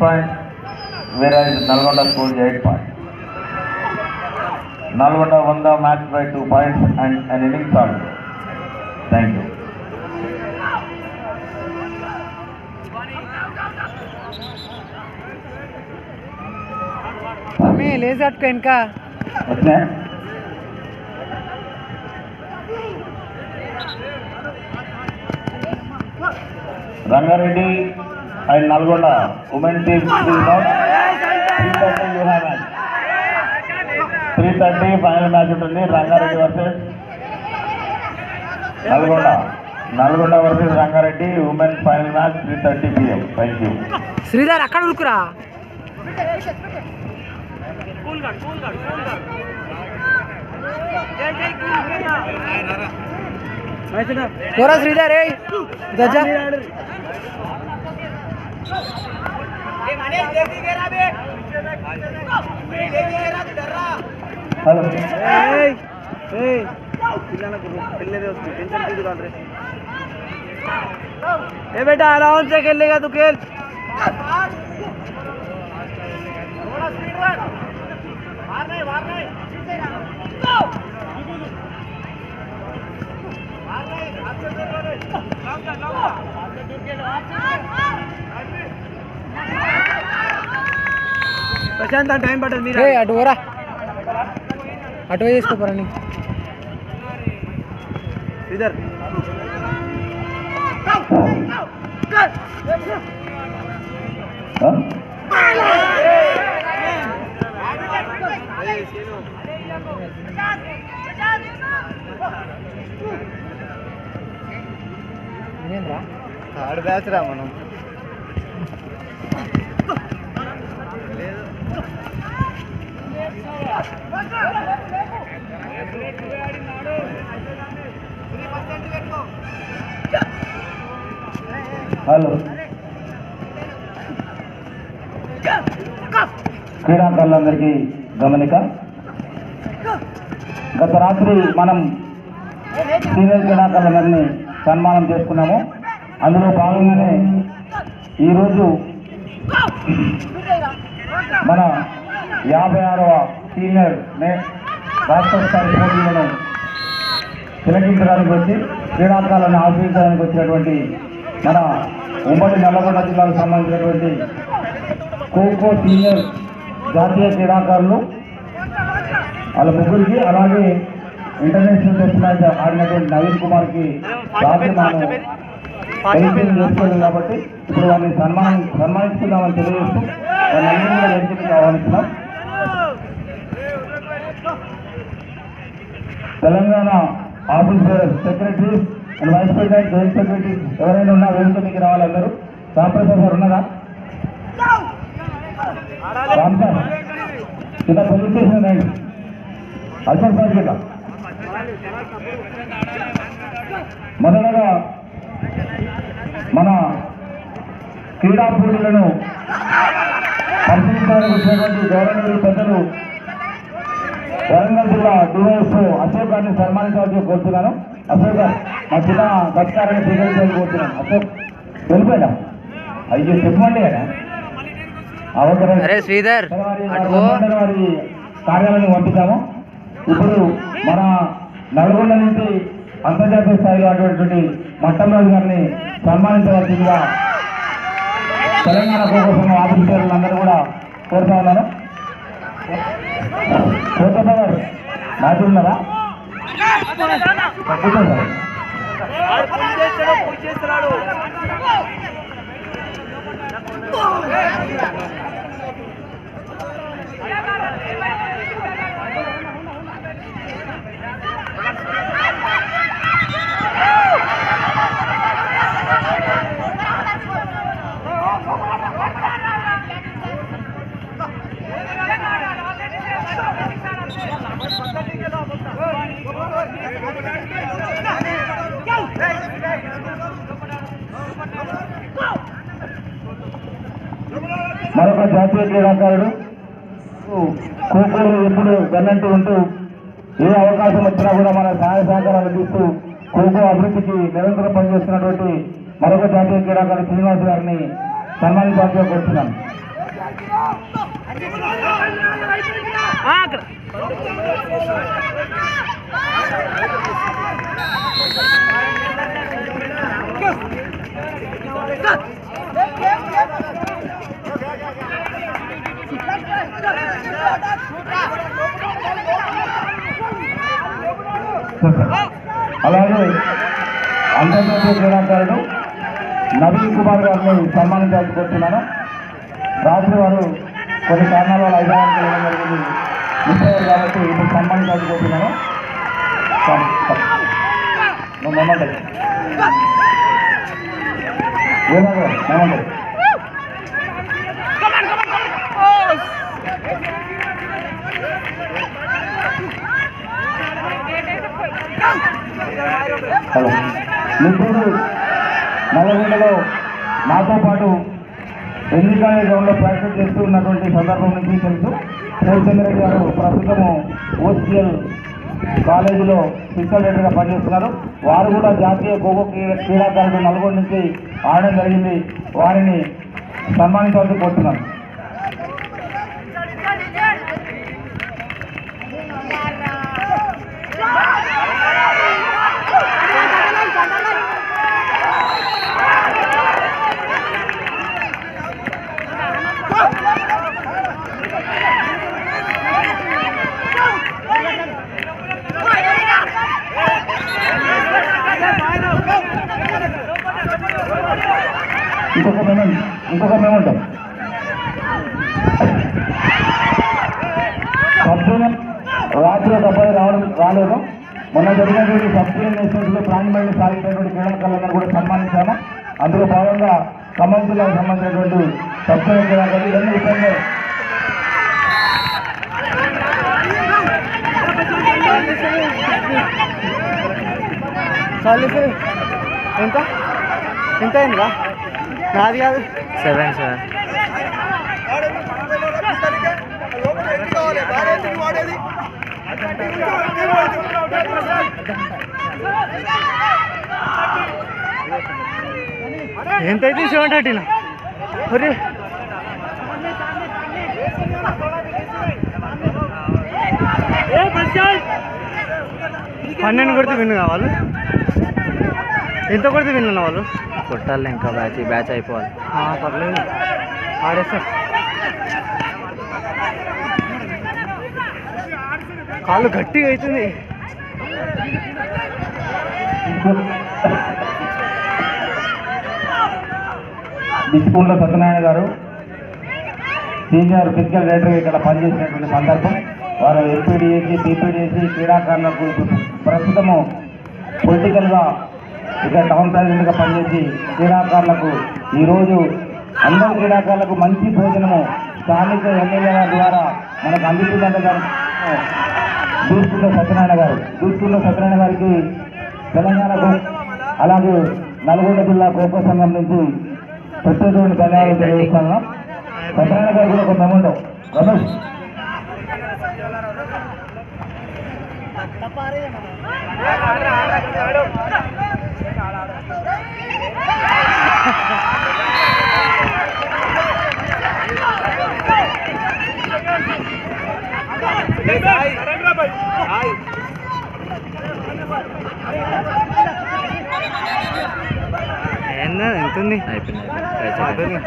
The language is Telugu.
points, whereas Nalgonda scored 8 points. Nalgonda won the match by 2 points and an innings also. Thank you. లేజ్ అట్టుకో ఇంకా Rangareddy and Nalgonda women team will not 3:30 you have match. 3:30 final match ఉంటుంది Rangareddy versus Nalgonda. Nalgonda versus Rangareddy women final match 3:30 PM. Thank you. Sridhar అక్కడ ఉరుకురా పోరా శ్రీధర్ ఏ గజా हेलो ए बेटा आराम से खेलेगा तू खेल ప్రశాంత్ టైం పట్టదు మీరు అటు పోరా అటు చేసుకోపోరా నీ ఇద్దరు థర్డ్ బ్యాచ్ రా మనం హలో క్రీడాకారులందరికీ గమనిక గత రాత్రి మనం సీనియర్ క్రీడాకారులందరినీ సన్మానం చేసుకున్నాము. అందులో భాగంగానే ఈరోజు మన 56వ సీనియర్ రాష్ట్ర స్థాయి పోటీలను తిలకించడానికి వచ్చి క్రీడాకారులను ఆశ్రయించడానికి వచ్చినటువంటి మన ఉమ్మడి నల్లగొండ జిల్లాకు సంబంధించినటువంటి ఖోఖో సీనియర్ జాతీయ క్రీడాకారులు వాళ్ళ ముగ్గురికి, అలాగే ఇంటర్నేషనల్ టెస్ట్ మ్యాచ్ ఆడినటువంటి నవీన్ కుమార్కి రాత్రి మనం పరిచయం చేసుకోలేదు కాబట్టి ఇప్పుడు వారిని సన్మానించుకుందామని తెలియజేస్తూ వాళ్ళందరూ కూడా వేదికకి ఆహ్వానిస్తున్నాం. Telangana office secretaries and vice president joint secretaries ఎవరైనా ఉన్నా వేదికకి రావాలి. అందరూ రామప్రసాద్ గారు ఉన్నారా? రామ్ సార్ ఇలా పోలీస్ స్టేషన్ రండి. అశోక్ సార్ గిట్ట మొదటగా మన క్రీడా పోటీలను పరిశీలించడానికి వచ్చినటువంటి గవర్నమెంట్ పెద్దలు వరంగల్ జిల్లా డివైఎస్ఓ అశోక్ గారిని సన్మానించాల్సి కోరుతున్నాను. అశోక్ గారు మా చిన్న సత్కారాన్ని స్వీకరించాలని కోరుతున్నాను. అశోక్ వెళ్ళిపోయా అయ్యో చెప్పమండి కదా శ్రీధర్ వారి కార్యాలయాన్ని పంపిస్తాము. ఇప్పుడు మన నల్గొండ నుంచి అంతర్జాతీయ స్థాయిలో అటువంటి మట్టంరాజు గారిని సన్మానించవలసిందిగా తెలంగాణ ఖోఖో సంఘం ఆఫీసర్లు అందరూ కూడా కోరుతా ఉన్నారు. కోరుతా గారు మ్యాచ్ ఉన్నదా? మరొక జాతీయ క్రీడాకారుడు ఖోఖోలో ఎప్పుడు వెన్నంటూ ఉంటూ ఏ అవకాశం వచ్చినా కూడా మన సహాయ సహకారాలు అందిస్తూ ఖోఖో అభివృద్ధికి నిరంతరం పనిచేస్తున్నటువంటి మరొక జాతీయ క్రీడాకారుడు శ్రీనివాస్ గారిని సన్మానించాల్సి కోరుతున్నాను. అక్కడ అలాగే అంతర్జాతీయ క్రీడాకారుడు నవీన్ కుమార్ గారిని సన్మానించాల్సి కోరుతున్నాను. రాత్రి వారు కొన్ని కారణాల వల్ల హైదరాబాద్కి వెళ్ళడం జరిగింది, మిస్ అయ్యారు కాబట్టి ఇప్పుడు సన్మానించాల్సి కోరుతున్నాను. మేమంటే మేమంటే హలో మిత్రుడు నల్లగొండలో నాతో పాటు ఎన్నికల గ్రౌండ్లో ప్రాక్టీస్ చేస్తూ ఉన్నటువంటి సందర్భం నుంచి తెలుసు. శివచంద్రెడ్డి గారు ప్రస్తుతము ఓసిఎల్ కాలేజీలో ఫిజికల్ లీడర్గా పనిచేస్తున్నారు. వారు కూడా జాతీయ ఖోఖో క్రీడాకారుడు నల్గొండ నుంచి ఆడడం జరిగింది. వారిని సన్మానించాల్సి కోరుతున్నాను. ఇంకొక మేమంటాం సబ్జూనియర్ రాత్రి అబ్బాయి రాలేదు. మొన్న జరిగినటువంటి సబ్జూనియర్ నేషనల్స్లో ప్రాణిమల్ని సాధించినటువంటి క్రీడాకారులను కూడా సన్మానించాము. అందులో భాగంగా ఖమ్మం జిల్లాకు సంబంధించినటువంటి సబ్జూనియర్ క్రీడాకారులు ఇవన్నీ విషయంలో ఎంత ఎంత అయిందిగా? నాది కాదు 7 సార్. ఎంతైతే 730 ఒరే 12 కొడితే విన్ కావాలి. ఎంత కొడితే విన్ అన్న వాళ్ళు? కొట్టాలి ఇంకా బ్యాచ్ అయిపోవాలి. పర్లేదు ఆడేస్తా. కాళ్ళు గట్టిగా అవుతుంది. బిస్పూన్ల సత్యనారాయణ గారు సీనియర్ ఫిజికల్ లీడర్ ఇక్కడ పనిచేసినటువంటి సందర్భం. వారు ఎంపీడీఏసీ టీపీడీఏసీ క్రీడాకారులకు ప్రస్తుతము పొలిటికల్గా ఇక్కడ టౌన్ ప్రెసిడెంట్గా పనిచేసి క్రీడాకారులకు ఈరోజు అందరు క్రీడాకారులకు మంచి భోజనము స్థానిక ఎమ్మెల్యేల ద్వారా మనకు అందుతుందంటే గారు దూసుకున్న సత్యనారాయణ గారికి తెలంగాణకు అలాగే నల్గొండ జిల్లా ఖోఖో సంఘం నుంచి ప్రత్యేకమైన ధన్యవాదాలు తెలియజేస్తున్నాం. సత్యనారాయణ గారు కూడా ఒక మెమోండో రమేష్ ఎంత ఉంది అయిపోయింది.